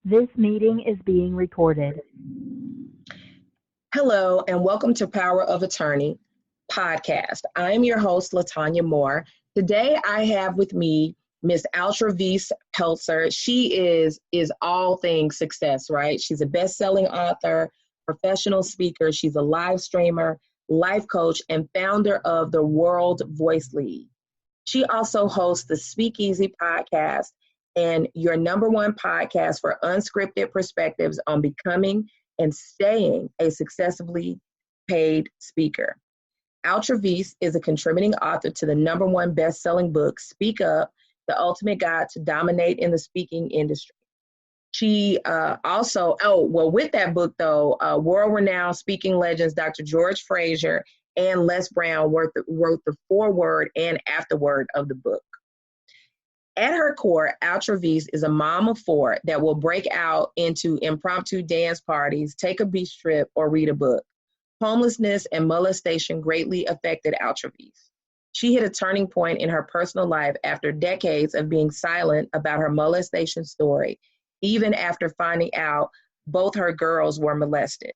This meeting is being recorded. Hello, and welcome to Power of Attorney podcast. I'm your host, LeTonya Moore. Today, I have with me Miss Altovise Pelzer. She is all things success, right? She's a best-selling author, professional speaker. She's a live streamer, life coach, and founder of the World Voice League. She also hosts the Speakeasy podcast and your number one podcast for unscripted perspectives on becoming and staying a successfully paid speaker. Altovise is a contributing author to the number one best-selling book, Speak Up, The Ultimate Guide to Dominate in the Speaking Industry. She with that book though, world-renowned speaking legends Dr. George Fraser and Les Brown wrote the foreword and afterword of the book. At her core, Altovise is a mom of four that will break out into impromptu dance parties, take a beach trip, or read a book. Homelessness and molestation greatly affected Altovise. She hit a turning point in her personal life after decades of being silent about her molestation story, even after finding out both her girls were molested.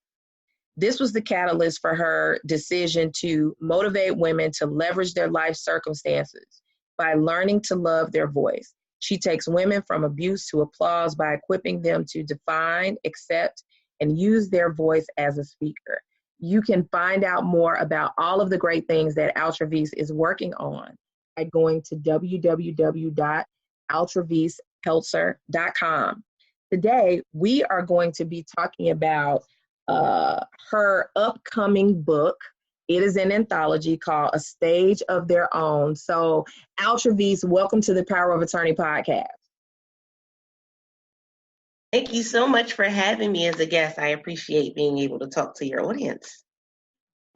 This was the catalyst for her decision to motivate women to leverage their life circumstances by learning to love their voice. She takes women from abuse to applause by equipping them to define, accept, and use their voice as a speaker. You can find out more about all of the great things that Altovise is working on by going to www.altovisepelzer.com. Today, we are going to be talking about her upcoming book. It is an anthology called A Stage of Their Own. So, Altovise, welcome to the Power of Attorney podcast. Thank you so much for having me as a guest. I appreciate being able to talk to your audience.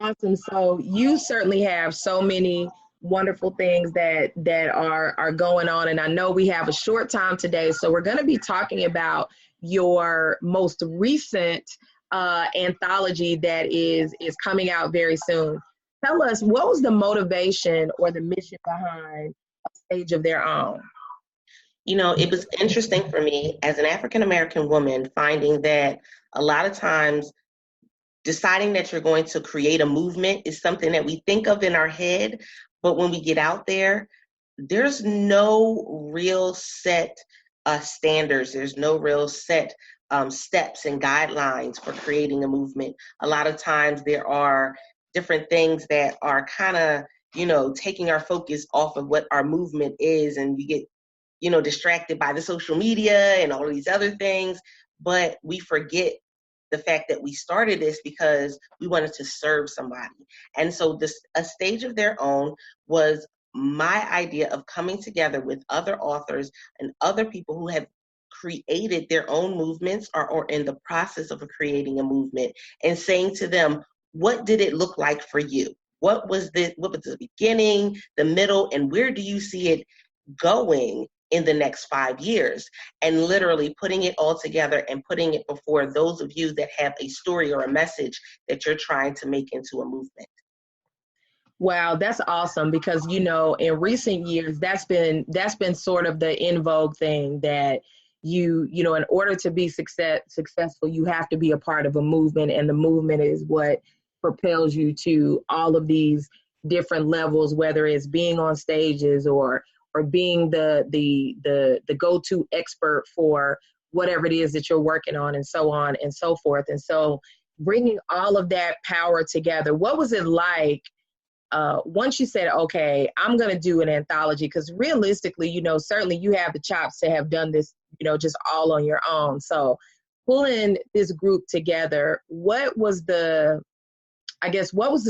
Awesome. So, you certainly have so many wonderful things that are going on. And I know we have a short time today. So, we're going to be talking about your most recent anthology that is coming out very soon. Tell us, what was the motivation or the mission behind A Stage of Their Own? You know, it was interesting for me as an African-American woman, finding that a lot of times deciding that you're going to create a movement is something that we think of in our head, but when we get out there, there's no real set standards. There's no real set steps and guidelines for creating a movement. A lot of times there are different things that are kind of, taking our focus off of what our movement is, and we get, distracted by the social media and all of these other things, but we forget the fact that we started this because we wanted to serve somebody. And so A Stage of Their Own was my idea of coming together with other authors and other people who have created their own movements or in the process of creating a movement, and saying to them, what did it look like for you? What was the beginning, the middle, and where do you see it going in the next 5 years? And literally putting it all together and putting it before those of you that have a story or a message that you're trying to make into a movement. Wow, that's awesome, because in recent years that's been sort of the in vogue thing that in order to be successful, you have to be a part of a movement, and the movement is what propels you to all of these different levels, whether it's being on stages or being the go-to expert for whatever it is that you're working on, and so on and so forth. And so bringing all of that power together, what was it like once you said, okay, I'm going to do an anthology? Because realistically, certainly you have the chops to have done this, just all on your own. So pulling this group together, what was the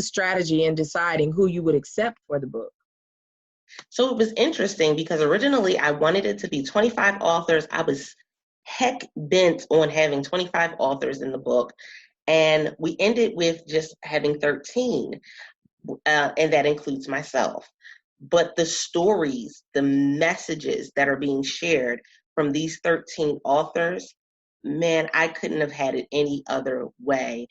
strategy in deciding who you would accept for the book? So it was interesting because originally I wanted it to be 25 authors. I was heck bent on having 25 authors in the book. And we ended with just having 13. And that includes myself. But the stories, the messages that are being shared from these 13 authors, man, I couldn't have had it any other way.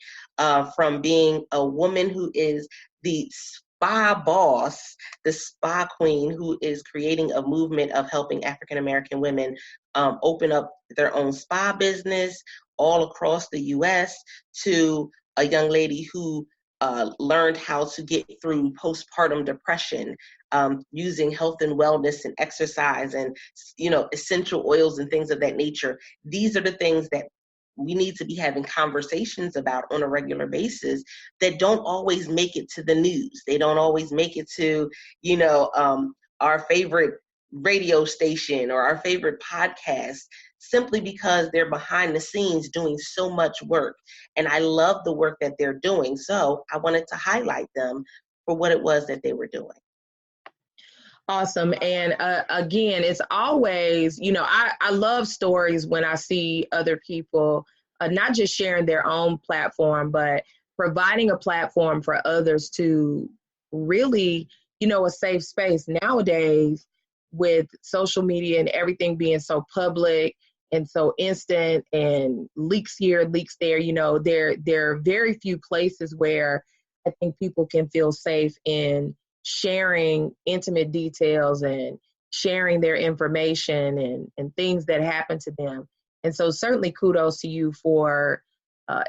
From being a woman who is the spa boss, the spa queen who is creating a movement of helping African American women open up their own spa business all across the U.S., to a young lady who learned how to get through postpartum depression using health and wellness and exercise and, essential oils and things of that nature. These are the things that we need to be having conversations about on a regular basis that don't always make it to the news. They don't always make it to, our favorite radio station or our favorite podcast, simply because they're behind the scenes doing so much work. And I love the work that they're doing. So I wanted to highlight them for what it was that they were doing. Awesome. And again, it's always, I love stories when I see other people not just sharing their own platform, but providing a platform for others to really, a safe space. Nowadays, with social media and everything being so public and so instant and leaks here, leaks there, there are very few places where I think people can feel safe in sharing intimate details and sharing their information and things that happen to them. And so certainly kudos to you for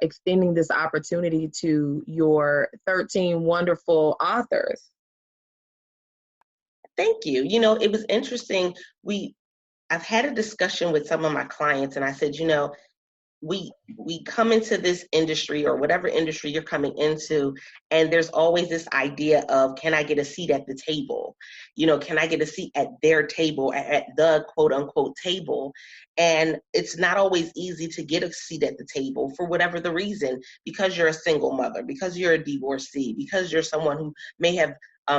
extending this opportunity to your 13 wonderful authors. Thank you. It was interesting. I've had a discussion with some of my clients, and I said, we come into this industry or whatever industry you're coming into, and there's always this idea of, can I get a seat at the table? Can I get a seat at their table, at the quote unquote table? And it's not always easy to get a seat at the table for whatever the reason, because you're a single mother, because you're a divorcee, because you're someone who may have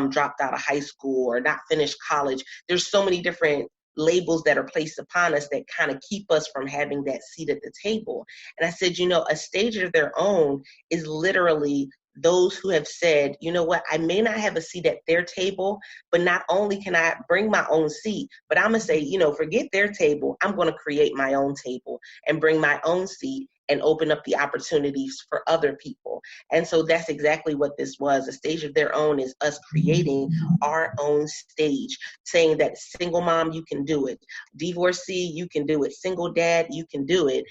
dropped out of high school or not finished college. There's so many different labels that are placed upon us that kind of keep us from having that seat at the table. And I said, a stage of their own is literally those who have said, I may not have a seat at their table, but not only can I bring my own seat, but I'm going to say, forget their table. I'm going to create my own table and bring my own seat and open up the opportunities for other people. And so that's exactly what this was. A stage of their own is us creating our own stage, saying that single mom, you can do it. Divorcee, you can do it. Single dad, you can do it.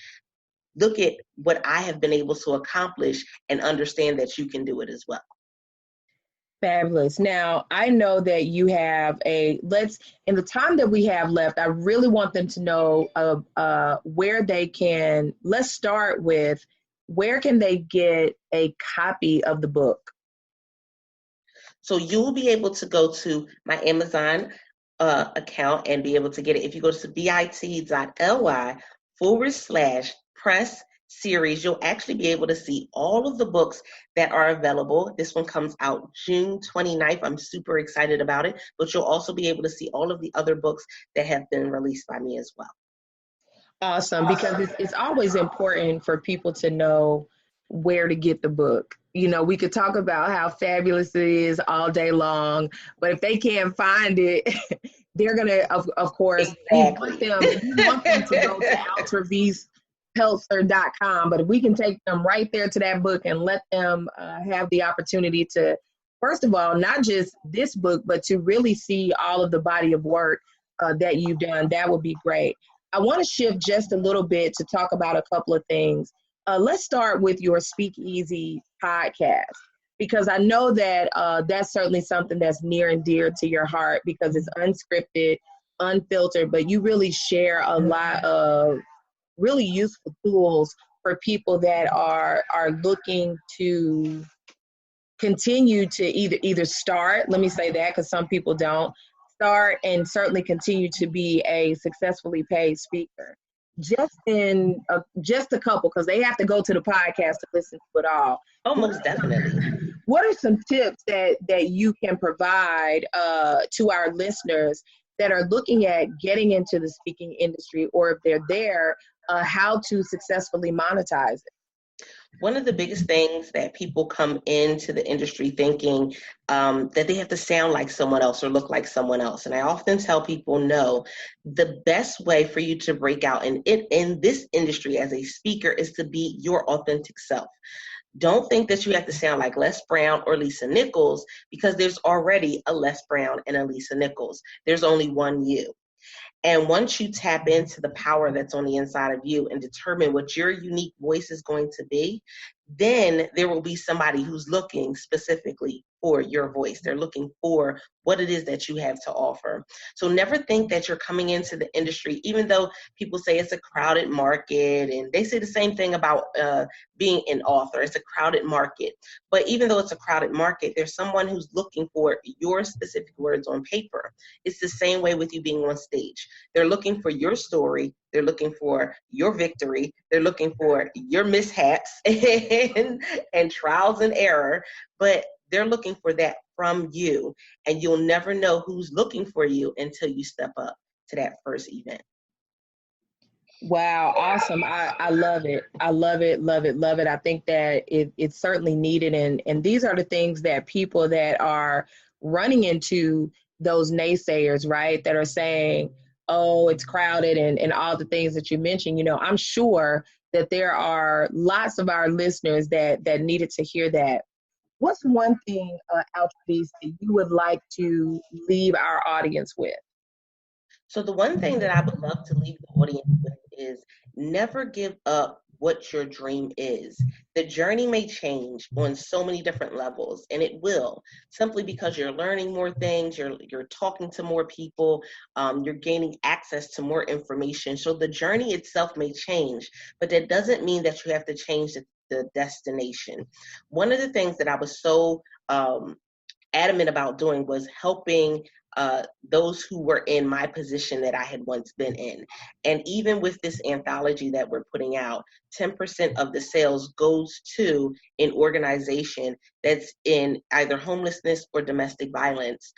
Look at what I have been able to accomplish and understand that you can do it as well. Fabulous. Now, I know that you have in the time that we have left, I really want them to know where they can, let's start with, where can they get a copy of the book? So you'll be able to go to my Amazon account and be able to get it. If you go to bit.ly/press series, you'll actually be able to see all of the books that are available. This one comes out June 29th. I'm super excited about it, but you'll also be able to see all of the other books that have been released by me as well. Awesome, because it's always important for people to know where to get the book. We could talk about how fabulous it is all day long, but if they can't find it, they're going to, of course, exactly. you want them to go to Altovise Pelzer.com, but if we can take them right there to that book and let them have the opportunity to, first of all, not just this book, but to really see all of the body of work that you've done, that would be great. I want to shift just a little bit to talk about a couple of things. Let's start with your Speakeasy podcast, because I know that that's certainly something that's near and dear to your heart, because it's unscripted, unfiltered, but you really share a lot of really useful tools for people that are looking to continue to either start, let me say that, because some people don't start, and certainly continue to be a successfully paid speaker. Just a couple, because they have to go to the podcast to listen to it all. Oh, most definitely. What are some tips that you can provide to our listeners that are looking at getting into the speaking industry, or if they're there, how to successfully monetize it? One of the biggest things that people come into the industry thinking that they have to sound like someone else or look like someone else. And I often tell people, no, the best way for you to break out in this industry as a speaker is to be your authentic self. Don't think that you have to sound like Les Brown or Lisa Nichols, because there's already a Les Brown and a Lisa Nichols. There's only one you. And once you tap into the power that's on the inside of you and determine what your unique voice is going to be, then there will be somebody who's looking specifically for your voice. They're looking for what it is that you have to offer. So never think that you're coming into the industry, even though people say it's a crowded market, and they say the same thing about being an author. It's a crowded market. But even though it's a crowded market, there's someone who's looking for your specific words on paper. It's the same way with you being on stage. They're looking for your story. They're looking for your victory. They're looking for your mishaps and trials and error. But they're looking for that from you. And you'll never know who's looking for you until you step up to that first event. Wow, awesome. I love it. I love it, love it, love it. I think that it's certainly needed. And these are the things that people that are running into those naysayers, right, that are saying, oh, it's crowded and all the things that you mentioned. You know, I'm sure that there are lots of our listeners that needed to hear that. What's one thing, Altovise, that you would like to leave our audience with? So the one thing that I would love to leave the audience with is never give up what your dream is. The journey may change on so many different levels, and it will, simply because you're learning more things, you're talking to more people, you're gaining access to more information. So the journey itself may change, but that doesn't mean that you have to change the destination. One of the things that I was so adamant about doing was helping those who were in my position that I had once been in. And even with this anthology that we're putting out, 10% of the sales goes to an organization that's in either homelessness or domestic violence.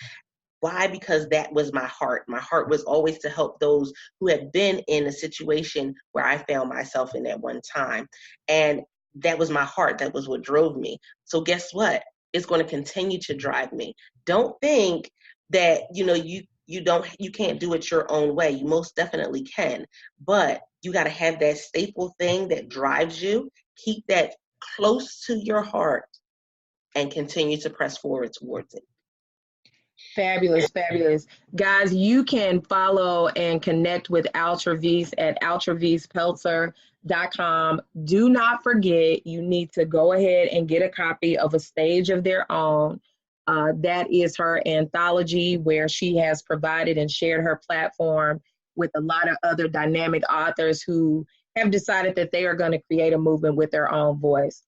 Why? Because that was my heart. My heart was always to help those who had been in a situation where I found myself in at one time. And that was my heart. That was what drove me. So guess what? It's going to continue to drive me. Don't think that, you can't do it your own way. You most definitely can, but you got to have that staple thing that drives you. Keep that close to your heart and continue to press forward towards it. Fabulous, fabulous. Guys, you can follow and connect with Altovise at altovisepelzer.com. Do not forget, you need to go ahead and get a copy of A Stage of Their Own. That is her anthology where she has provided and shared her platform with a lot of other dynamic authors who have decided that they are going to create a movement with their own voice.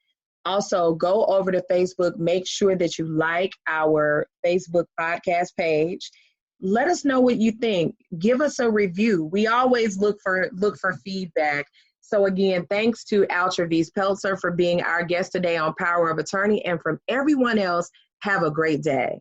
Also, go over to Facebook. Make sure that you like our Facebook podcast page. Let us know what you think. Give us a review. We always look for feedback. So again, thanks to Altovise Pelzer for being our guest today on Power of Attorney, and from everyone else, have a great day.